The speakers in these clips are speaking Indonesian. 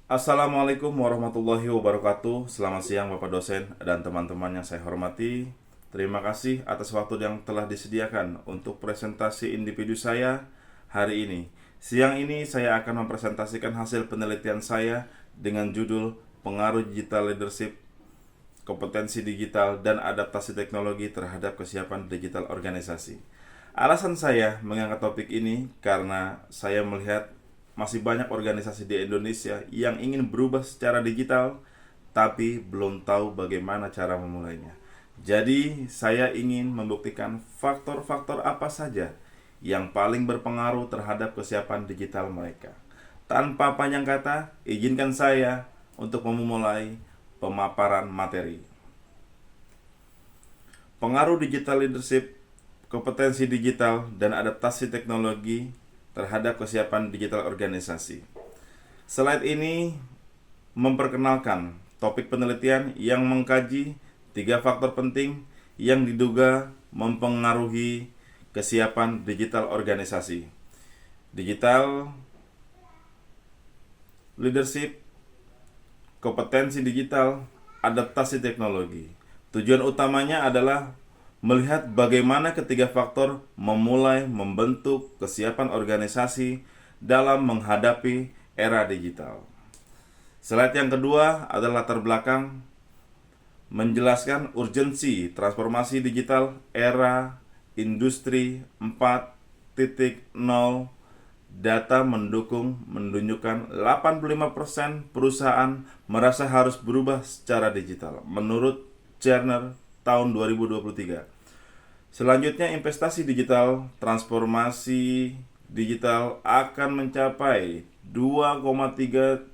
Assalamualaikum warahmatullahi wabarakatuh. Selamat siang Bapak dosen dan teman-teman yang saya hormati. Terima kasih atas waktu yang telah disediakan untuk presentasi individu saya hari ini. Siang ini saya akan mempresentasikan hasil penelitian saya dengan judul Pengaruh Digital Leadership, Kompetensi Digital, dan Adaptasi Teknologi terhadap Kesiapan Digital Organisasi. Alasan saya mengangkat topik ini karena saya melihat masih banyak organisasi di Indonesia yang ingin berubah secara digital, tapi belum tahu bagaimana cara memulainya. Jadi, saya ingin membuktikan faktor-faktor apa saja yang paling berpengaruh terhadap kesiapan digital mereka. Tanpa panjang kata, izinkan saya untuk memulai pemaparan materi. Pengaruh digital leadership, kompetensi digital, dan adaptasi teknologi terhadap kesiapan digital organisasi. Slide ini memperkenalkan topik penelitian yang mengkaji 3 faktor penting yang diduga mempengaruhi kesiapan digital organisasi. Digital leadership, kompetensi digital, adaptasi teknologi. Tujuan utamanya adalah melihat bagaimana ketiga faktor memulai membentuk kesiapan organisasi dalam menghadapi era digital. Slide yang kedua adalah latar belakang menjelaskan urgensi transformasi digital era industri 4.0. Data mendukung menunjukkan 85% perusahaan merasa harus berubah secara digital menurut Gartner tahun 2023. Selanjutnya, investasi digital, transformasi digital akan mencapai 2,39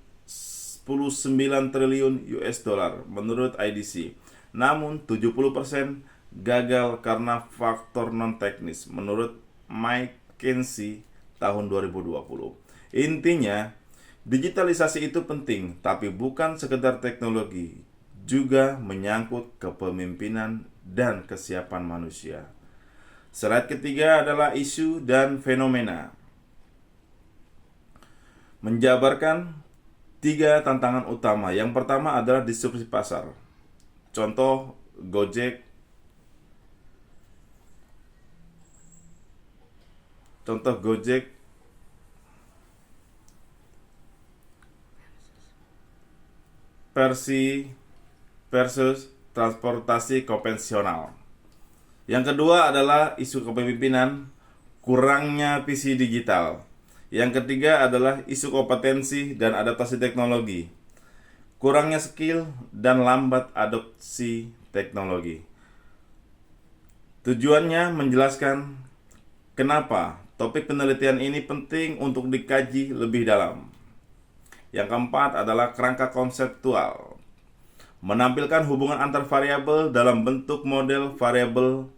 triliun US dollar menurut IDC. Namun 70% gagal karena faktor non teknis menurut McKinsey tahun 2020. Intinya, digitalisasi itu penting, tapi bukan sekedar teknologi, juga menyangkut kepemimpinan dan kesiapan manusia. Slide ketiga adalah isu dan fenomena. Menjabarkan 3 tantangan utama. Yang pertama adalah disrupsi pasar. Contoh Gojek, versus transportasi konvensional. Yang kedua adalah isu kepemimpinan, kurangnya visi digital. Yang ketiga adalah isu kompetensi dan adaptasi teknologi, kurangnya skill dan lambat adopsi teknologi. Tujuannya menjelaskan kenapa topik penelitian ini penting untuk dikaji lebih dalam. Yang keempat adalah kerangka konseptual, menampilkan hubungan antar variabel dalam bentuk model variabel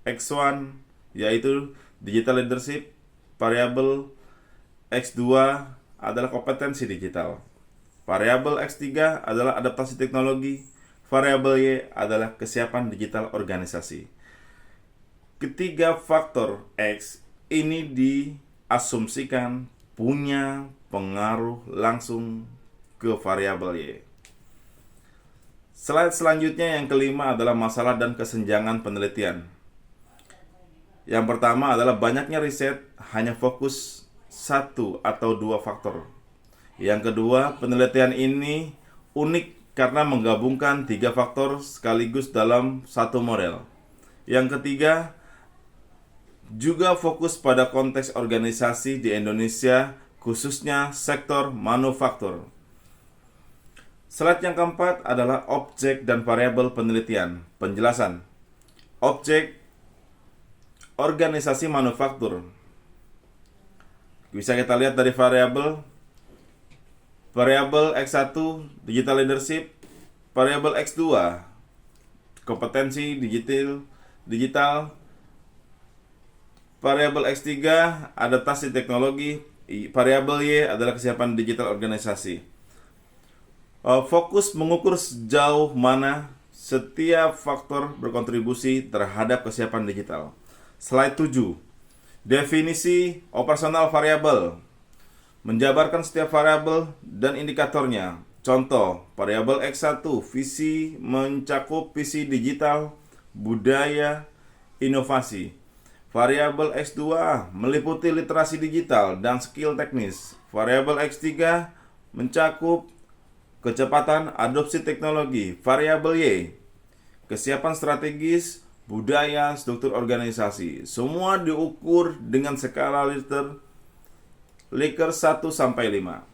X1 yaitu digital leadership, variabel X2 adalah kompetensi digital, variabel X3 adalah adaptasi teknologi, variabel Y adalah kesiapan digital organisasi. Ketiga faktor X ini diasumsikan punya pengaruh langsung ke variabel Y. Slide selanjutnya yang kelima adalah masalah dan kesenjangan penelitian. Yang pertama adalah banyaknya riset hanya fokus 1 atau 2 faktor. Yang kedua, penelitian ini unik karena menggabungkan 3 faktor sekaligus dalam satu model. Yang ketiga, juga fokus pada konteks organisasi di Indonesia, khususnya sektor manufaktur. Slide yang keempat adalah objek dan variabel penelitian. Penjelasan. Objek organisasi manufaktur. Bisa kita lihat dari variabel X1 digital leadership, variabel X2 kompetensi digital, variabel X3 adaptasi teknologi, variabel Y adalah kesiapan digital organisasi. Fokus mengukur sejauh mana setiap faktor berkontribusi terhadap kesiapan digital. Slide 7. Definisi operasional variabel. menjabarkan setiap variabel dan indikatornya. Contoh, variabel X1, visi mencakup visi digital, budaya, inovasi. Variabel X2 meliputi literasi digital dan skill teknis. Variabel X3 mencakup kecepatan adopsi teknologi. Variabel Y, kesiapan strategis, budaya, struktur organisasi. Semua diukur dengan skala Likert 1 sampai 5.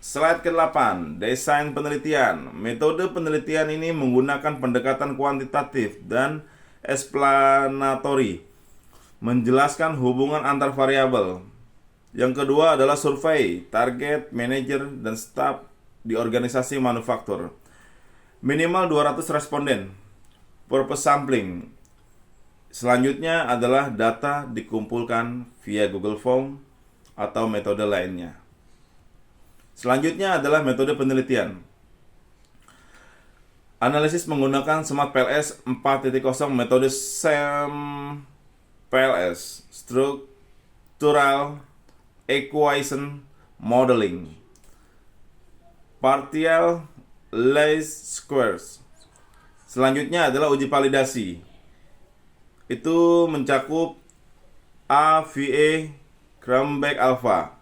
Slide ke-8, desain penelitian. Metode penelitian ini menggunakan pendekatan kuantitatif dan explanatory, menjelaskan hubungan antar variabel. Yang kedua adalah survei, target, manajer, dan staf di organisasi manufaktur. Minimal 200 responden. Purpose sampling. Selanjutnya adalah data dikumpulkan via Google Form atau metode lainnya. Selanjutnya adalah metode penelitian. Analisis menggunakan Smart PLS 4.0, metode SEM PLS, Structural Equation Modeling, Partial Least Squares. Selanjutnya adalah uji validasi. Itu mencakup AVA, Cranbrook Alpha.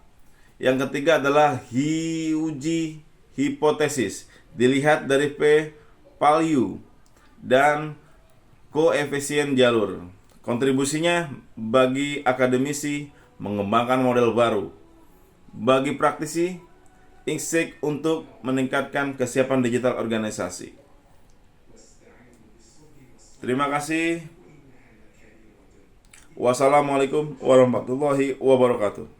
Yang ketiga adalah uji hipotesis. Dilihat dari P-value dan koefisien jalur. Kontribusinya bagi akademisi mengembangkan model baru. Bagi praktisi, insight untuk meningkatkan kesiapan digital organisasi. Terima kasih. Wassalamualaikum warahmatullahi wabarakatuh.